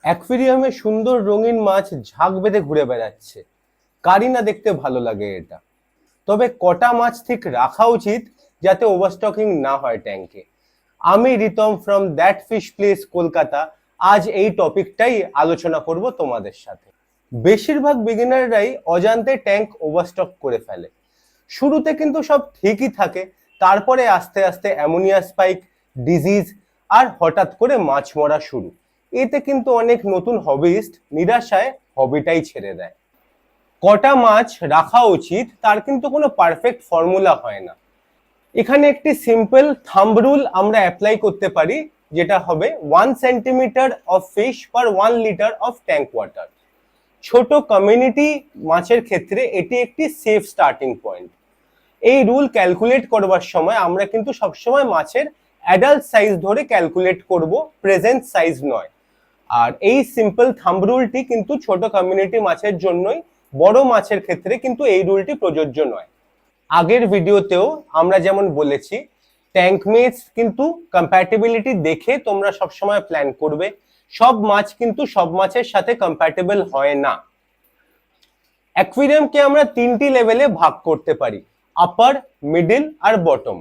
অ্যাকুয়ারিয়ামে সুন্দর রঙিন মাছ ঝাঁক বেঁধে ঘুরে বেড়াচ্ছে, কারই না দেখতে ভালো লাগে এটা। তবে কটা মাছ ঠিক রাখা উচিত যাতে ওভারস্টকিং না হয় ট্যাঙ্কে? আমি Ritam from that fish place Kolkata আজ এই টপিকটাই আলোচনা করব তোমাদের সাথে। বেশিরভাগ বিগিনাররাই অজান্তে ট্যাঙ্ক ওভারস্টক করে ফেলে। শুরুতে কিন্তু সব ঠিকই থাকে, তারপরে আস্তে আস্তে অ্যামোনিয়া স্পাইক, ডিজিজ আর হঠাৎ করে মাছ মরা শুরু। এতে কিন্তু অনেক নতুন হবিস্ট নিরাশায় হবিটাই ছেড়ে দেয়। কটা মাছ রাখা উচিত তার কিন্তু কোনো পারফেক্ট ফর্মুলা হয় না। এখানে একটি সিম্পল থাম্ব রুল আমরা অ্যাপ্লাই করতে পারি, যেটা হবে 1 centimetre of fish per 1 litre of tank water. ছোট কমিউনিটি মাছের ক্ষেত্রে এটি একটি সেফ স্টার্টিং পয়েন্ট। এই রুল ক্যালকুলেট করবার সময় আমরা কিন্তু সবসময় মাছের অ্যাডাল্ট সাইজ ধরে ক্যালকুলেট করব, প্রেজেন্ট সাইজ নয়। আর এই সিম্পল থাম্ব রুলটি কিন্তু ছোট কমিউনিটি মাছের জন্যই, বড় মাছের ক্ষেত্রে কিন্তু এই রুলটি প্রযোজ্য নয়। আগের ভিডিওতেও আমরা যেমন বলেছি, ট্যাঙ্ক মেটস কিন্তু কম্প্যাটিবিলিটি দেখে তোমরা সবসময় প্ল্যান করবে। সব মাছ কিন্তু সব মাছের সাথে কম্প্যাটেবল হয় না। অ্যাকুয়ারিয়ামকে আমরা তিনটি লেভেলে ভাগ করতে পারি, আপার, মিডল আর বটম।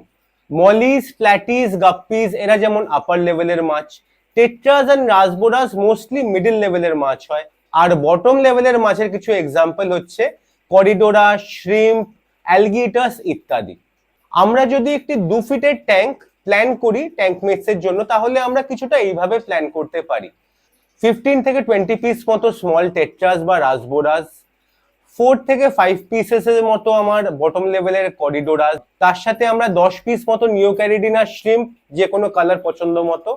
মলিস, প্ল্যাটিস, গাপ্পিস এরা যেমন আপার লেভেলের মাছ, tetras and rasboras mostly middle লেভেলের মাছ হয়। আর বটম লেভেলের মাছের কিছু এক্সাম্পল হচ্ছে করিডোরা, শ্রিম্প, অ্যালগিটাস ইত্যাদি। আমরা যদি একটি 2 ফিটের ট্যাঙ্ক প্ল্যান করি ট্যাঙ্ক মেটসের জন্য, তাহলে আমরা কিছুটা এইভাবে প্ল্যান করতে পারি। 15 থেকে 20 পিস মতো স্মল টেট্রাস বা রাসবোরাস, 4 থেকে 5 পিসেসের মতো আমার বটম লেভেলের করিডোরাস, তার সাথে আমরা 10 পিস মতো নিওক্যারিডিনা শ্রিম্প, যে কোনো কালার পছন্দ মতো,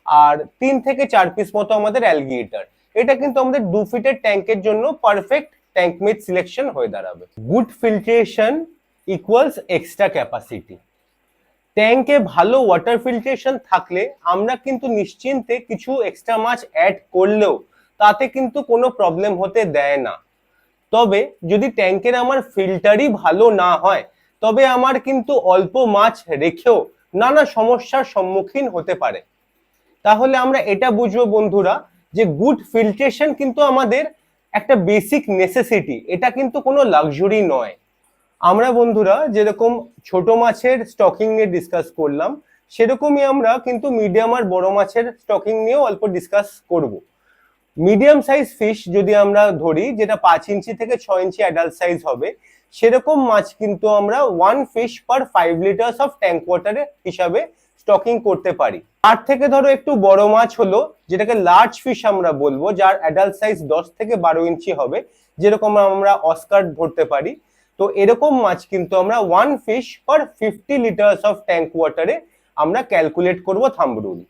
আর 3 থেকে 4 পিস মতো আমাদের অ্যালগিটার। এটা কিন্তু আমাদের 2 ফিটের ট্যাঙ্কের জন্য পারফেক্ট ট্যাঙ্ক মেট সিলেকশন হয়ে দাঁড়াবে। Good filtration equals extra capacity. ট্যাঙ্কে ভালো ওয়াটার ফিল্ট্রেশন থাকলে আমরা কিন্তু নিশ্চিন্তে কিছু এক্সট্রা মাছ অ্যাড করলেও তাতে কিন্তু কোনো প্রবলেম হতে দেয় না। তবে যদি ট্যাঙ্কের আমার ফিল্টারই ভালো না হয়, তবে আমার কিন্তু অল্প মাছ রেখেও নানা সমস্যার সম্মুখীন হতে পারে। তাহলে আমরা এটা বুঝবো বন্ধুরা, যে গুড ফিল্ট্রেশন কিন্তু আমাদের একটা বেসিক নেসেসিটি, এটা কিন্তু কোনো লাক্সারি নয়। আমরা বন্ধুরা যেরকম ছোট মাছের স্টকিং নিয়ে ডিসকাস করলাম, সেরকমই আমরা কিন্তু মিডিয়াম আর বড় মাছের স্টকিং নিয়েও অল্প ডিসকাস করব। মিডিয়াম সাইজ ফিশ যদি আমরা ধরি, যেটা 5 ইঞ্চি থেকে 6 ইঞ্চি অ্যাডাল্ট সাইজ হবে, সেরকম মাছ কিন্তু আমরা 1 fish per 5 litres of tank ওয়াটারে হিসাবে স্টকিং করতে পারি। তার থেকে ধরো একটু বড় মাছ হলো, যেটাকে লার্জ ফিশ আমরা বলবো, যার অ্যাডাল্ট সাইজ 10 থেকে 12 ইঞ্চি হবে, যেরকম আমরা অস্কার ধরতে পারি। তো এরকম মাছ কিন্তু আমরা 1 fish per 50 litres of tank ওয়াটারে আমরা ক্যালকুলেট করব থাম্ব রুল।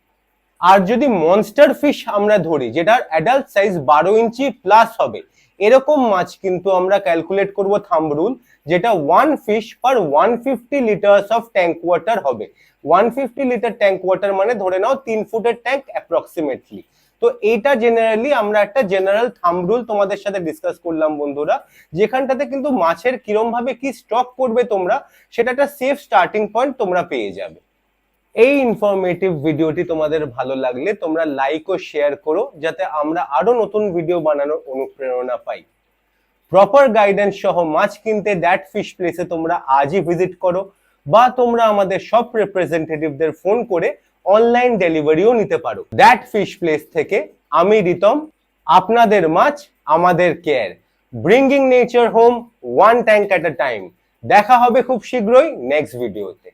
আর যদি মনস্টার ফিশ আমরা ধরি, যেটার অ্যাডাল্ট সাইজ 12 ইঞ্চি প্লাস হবে, এরকম মাছ কিন্তু আমরা ক্যালকুলেট করব থাম্ব রুল, যেটা 1 fish per 150 litres of tank water হবে। 150 লিটার ট্যাঙ্ক ওয়াটার মানে ধরে নাও 3 ফুটের ট্যাঙ্ক অ্যাপ্রক্সিমেটলি। তো এইটা জেনারেলি আমরা একটা জেনারেল থাম্ব রুল তোমাদের সাথে ডিসকাস করলাম বন্ধুরা, যেখানটাতে কিন্তু মাছের কিরম ভাবে কি স্টক করবে তোমরা, সেটা একটা সেফ স্টার্টিং পয়েন্ট তোমরা পেয়ে যাবে। এই ইনফরমেটিভ ভিডিওটি তোমাদের ভালো লাগলে তোমরা লাইক ও শেয়ার করো, যাতে আমরা আরো নতুন ভিডিও বানানোর অনুপ্রেরণা পাই। প্রপার গাইডেন্স সহ মাছ কিনতে দ্যাট ফিশ প্লেসে তোমরা আজই ভিজিট করো, বা তোমরা আমাদের সব রিপ্রেজেন্টেটিভদের ফোন করে অনলাইন ডেলিভারিও নিতে পারো। দ্যাট ফিশ প্লেস থেকে আমি রিতম, আপনাদের মাছ আমাদের care, bringing nature home one tank at a time. দেখা হবে খুব শীঘ্রই নেক্সট ভিডিওতে।